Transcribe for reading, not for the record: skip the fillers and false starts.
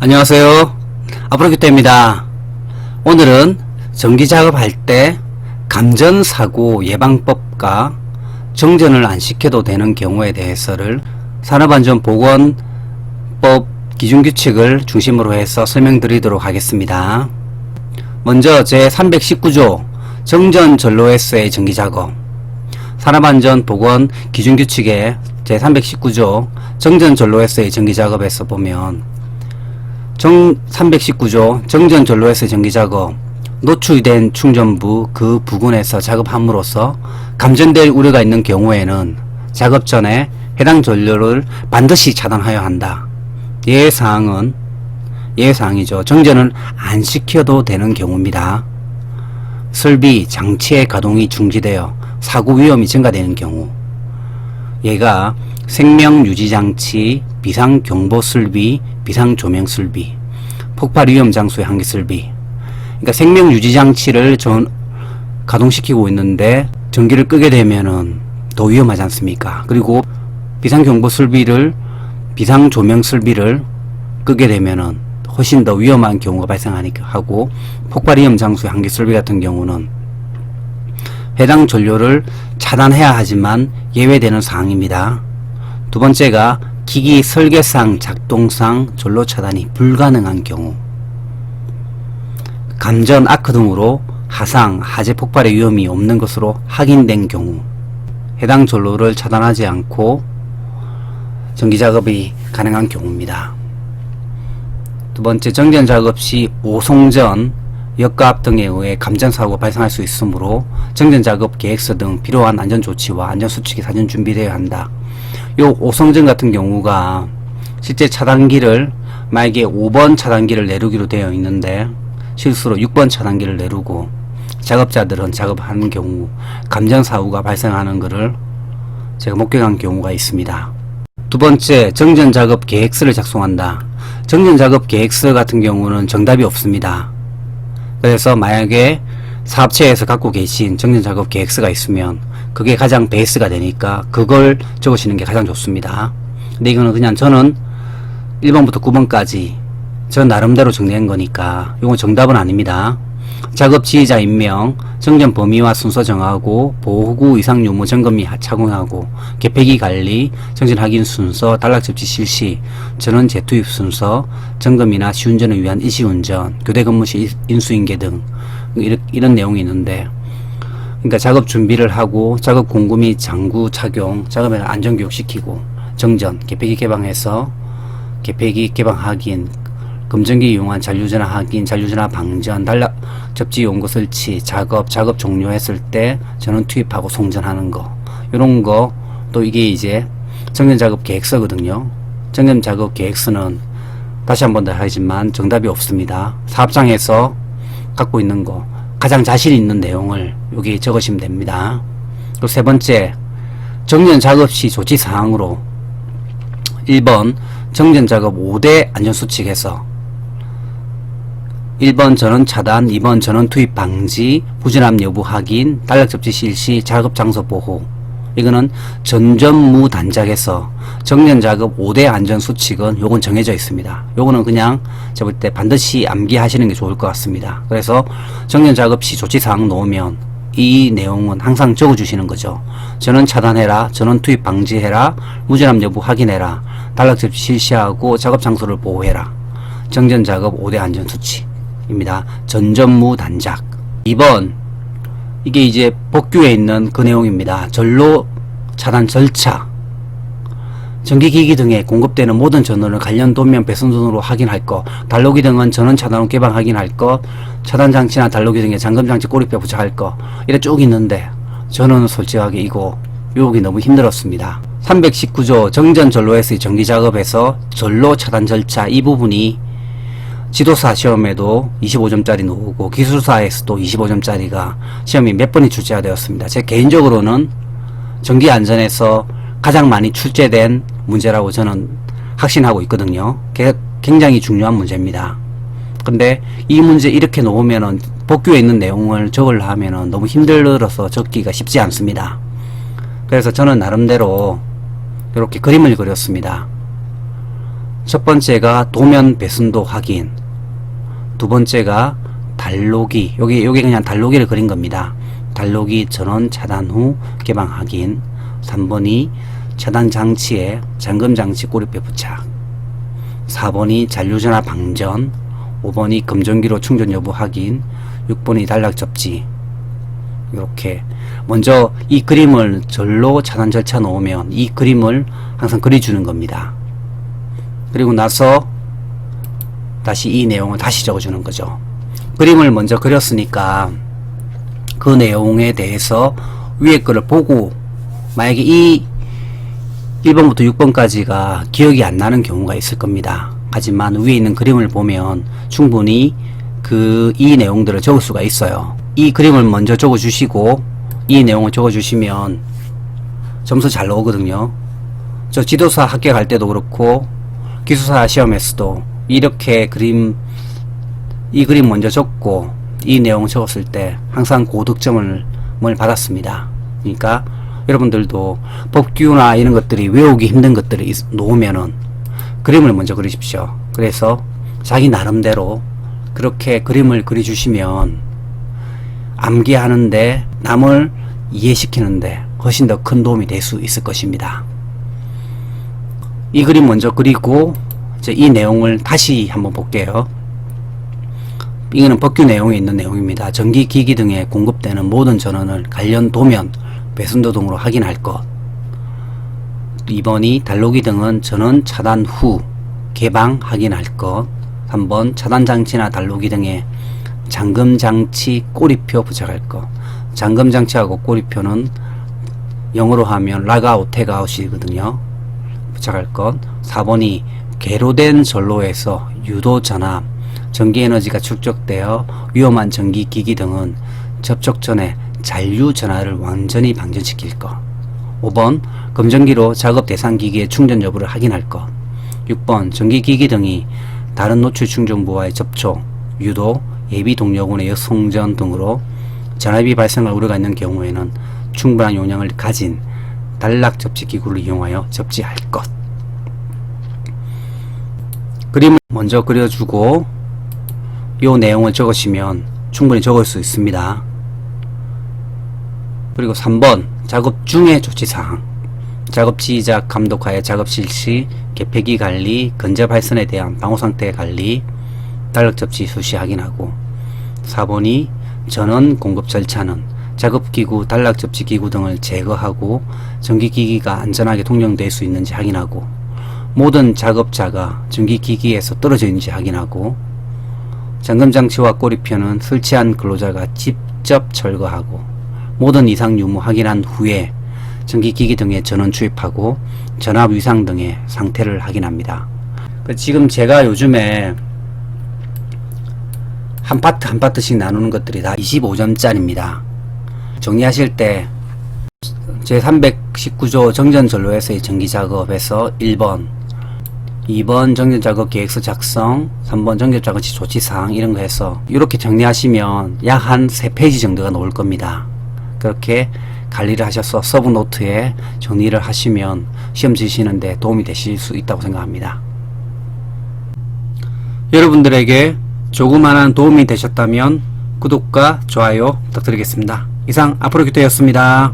안녕하세요. 앞으로기때입니다. 오늘은 전기 작업할 때 감전사고 예방법과 정전을 안 시켜도 되는 경우에 대해서를 산업안전보건법 기준규칙을 중심으로 해서 설명드리도록 하겠습니다. 먼저 제319조 정전전로에서의 전기작업, 산업안전보건 기준규칙의 제319조 정전전로에서의 전기작업에서 보면 319조 정전전로에서의 전기작업, 노출된 충전부 그 부근에서 작업함으로써 감전될 우려가 있는 경우에는 작업 전에 해당 전로를 반드시 차단하여야 한다. 예외사항이죠. 정전을 안 시켜도 되는 경우입니다. 설비, 장치의 가동이 중지되어 사고 위험이 증가되는 경우, 얘가 생명유지장치, 비상경보설비, 비상조명설비, 폭발위험장소의 한계설비. 그러니까 생명유지장치를 가동시키고 있는데 전기를 끄게 되면은 더 위험하지 않습니까? 그리고 비상경보설비를, 비상조명설비를 끄게 되면은 훨씬 더 위험한 경우가 발생하니까 하고, 폭발위험장소의 한계설비 같은 경우는 해당 전류를 차단해야 하지만 예외되는 사항입니다. 두 번째가 기기 설계상, 작동상 전로 차단이 불가능한 경우, 감전, 아크 등으로 하상, 화재 폭발의 위험이 없는 것으로 확인된 경우 해당 전로를 차단하지 않고 전기작업이 가능한 경우입니다. 두 번째, 정전작업 시 오송전, 역가압 등에 의해 감전사고가 발생할 수 있으므로 정전작업 계획서 등 필요한 안전조치와 안전수칙이 사전 준비되어야 한다. 요 오송전 같은 경우가 실제 차단기를 만약에 5번 차단기를 내리기로 되어 있는데 실수로 6번 차단기를 내리고 작업자들은 작업하는 경우 감전사고가 발생하는 것을 제가 목격한 경우가 있습니다. 두 번째, 정전작업 계획서를 작성한다. 정전작업 계획서 같은 경우는 정답이 없습니다. 그래서 만약에 사업체에서 갖고 계신 정전작업 계획서가 있으면 그게 가장 베이스가 되니까 그걸 적으시는 게 가장 좋습니다. 근데 이거는 그냥 저는 1번부터 9번까지 저 나름대로 정리한 거니까 이건 정답은 아닙니다. 작업 지휘자 임명, 정전 범위와 순서 정하고, 보호구 이상 유무 점검 및 착용하고, 개폐기 관리, 정전 확인 순서, 단락 접지 실시, 전원 재투입 순서, 점검이나 시운전을 위한 일시운전, 교대 근무 시 인수인계 등 이런 내용이 있는데, 그러니까 작업 준비를 하고 작업 공구 및 장구 착용, 작업에 안전교육 시키고, 정전, 개폐기 개방해서 개폐기 개방 확인, 검전기 이용한 잔류전화 확인, 잔류전화 방전, 단락 접지 용구 설치, 작업 종료했을 때 전원 투입하고 송전하는 거, 요런 거. 또 이게 이제 정전작업 계획서거든요. 정전작업 계획서는 다시 한 번 더 하지만 정답이 없습니다. 사업장에서 갖고 있는 거, 가장 자신 있는 내용을 여기 적으시면 됩니다. 또 세 번째, 정전작업 시 조치사항으로 1번 정전작업 5대 안전수칙에서 1번 전원 차단, 2번 전원 투입 방지, 부진함 여부 확인, 단락 접지 실시, 작업 장소 보호. 이거는 전전무 단작에서 정전작업 5대 안전수칙은 요건 정해져 있습니다. 요거는 그냥 제가 볼 때 반드시 암기하시는 게 좋을 것 같습니다. 그래서 정전작업 시 조치사항 놓으면 이 내용은 항상 적어주시는 거죠. 전원 차단해라, 전원 투입 방지해라, 무진함 여부 확인해라, 단락 접지 실시하고 작업 장소를 보호해라. 정전작업 5대 안전수칙입니다. 전전무 단작. 2번, 이게 이제 법규에 있는 그 내용입니다. 전로 차단 절차, 전기기기 등에 공급되는 모든 전원을 관련 도면 배선전으로 확인할 것, 단로기 등은 전원 차단 후 개방 확인할 것, 차단장치나 단로기 등의 잠금장치 꼬리뼈 부착할 것, 이래 쭉 있는데 저는 솔직하게 이거 외우기 너무 힘들었습니다. 319조 정전전로에서의 전기작업에서 전로 차단 절차, 이 부분이 지도사 시험에도 25점짜리 나오고 기술사에서도 25점짜리가 시험이 몇 번이 출제가 되었습니다. 제 개인적으로는 전기안전에서 가장 많이 출제된 문제라고 저는 확신하고 있거든요. 굉장히 중요한 문제입니다. 근데 이 문제 이렇게 놓으면은 법규에 있는 내용을 적으려 하면은 너무 힘들어서 적기가 쉽지 않습니다. 그래서 저는 나름대로 이렇게 그림을 그렸습니다. 첫 번째가 도면 배순도 확인, 두 번째가 달로기, 요게 그냥 달로기를 그린 겁니다. 달로기 전원 차단 후 개방 확인. 3번이 차단 장치에 잠금 장치 꼬리뼈 부착. 4번이 잔류전화 방전. 5번이 검전기로 충전 여부 확인. 6번이 단락 접지. 이렇게 먼저 이 그림을 절로 차단 절차 놓으면 이 그림을 항상 그려주는 겁니다. 그리고 나서 다시 이 내용을 다시 적어주는 거죠. 그림을 먼저 그렸으니까 그 내용에 대해서 위에 거를 보고, 만약에 이 1번부터 6번까지가 기억이 안 나는 경우가 있을 겁니다. 하지만 위에 있는 그림을 보면 충분히 이 내용들을 적을 수가 있어요. 이 그림을 먼저 적어 주시고 이 내용을 적어 주시면 점수 잘 나오거든요. 저 지도사 합격할 때도 그렇고 기술사 시험에서도 이렇게 이 그림 먼저 적고 이 내용 적었을 때 항상 고득점을 받았습니다. 그러니까 여러분들도 법규나 이런 것들이 외우기 힘든 것들이 놓으면은 그림을 먼저 그리십시오. 그래서 자기 나름대로 그렇게 그림을 그려주시면 암기하는데, 남을 이해시키는데 훨씬 더 큰 도움이 될 수 있을 것입니다. 이 그림 먼저 그리고 이제 이 내용을 다시 한번 볼게요. 이거는 법규 내용에 있는 내용입니다. 전기기기 등에 공급되는 모든 전원을 관련 도면, 배순도 등으로 확인할 것. 2번이 달로기 등은 전원 차단 후 개방 확인할 것. 3번 차단장치나 달로기 등에 잠금장치 꼬리표 부착할 것. 잠금장치하고 꼬리표는 영어로 하면 락아웃, 태그아웃이거든요. 부착할 것. 4번이 개로된 전로에서 유도 전압, 전기에너지가 축적되어 위험한 전기기기 등은 접촉 전에 잔류 전하를 완전히 방전시킬 것. 5번 검전기로 작업 대상 기기의 충전 여부를 확인할 것. 6번 전기기기 등이 다른 노출 충전부와의 접촉, 유도, 예비 동력원의 역송전 등으로 전압이 발생할 우려가 있는 경우에는 충분한 용량을 가진 단락 접지 기구를 이용하여 접지할 것. 그림을 먼저 그려주고 이 내용을 적으시면 충분히 적을 수 있습니다. 그리고 3번 작업 중의 조치사항, 작업 시작 감독하에 작업 실시, 개폐기 관리, 건재 발선에 대한 방호상태 관리, 단락 접지 수시 확인하고. 4번이 전원 공급 절차는 작업기구, 단락 접지 기구 등을 제거하고 전기기기가 안전하게 동력될 수 있는지 확인하고, 모든 작업자가 전기기기에서 떨어져 있는지 확인하고, 잠금장치와 꼬리표는 설치한 근로자가 직접 철거하고, 모든 이상 유무 확인한 후에 전기기기 등에 전원 주입하고 전압 위상 등의 상태를 확인합니다. 지금 제가 요즘에 한 파트 한 파트씩 나누는 것들이 다 25점짜리입니다. 정리하실 때 제319조 정전전로에서의 전기작업에서 1번, 2번 정전작업 계획서 작성, 3번 정전작업 조치사항 이런 거 해서 이렇게 정리하시면 약 한 3페이지 정도가 나올 겁니다. 그렇게 관리를 하셔서 서브노트에 정리를 하시면 시험 치시는데 도움이 되실 수 있다고 생각합니다. 여러분들에게 조그마한 도움이 되셨다면 구독과 좋아요 부탁드리겠습니다. 이상 앞으로 기토였습니다.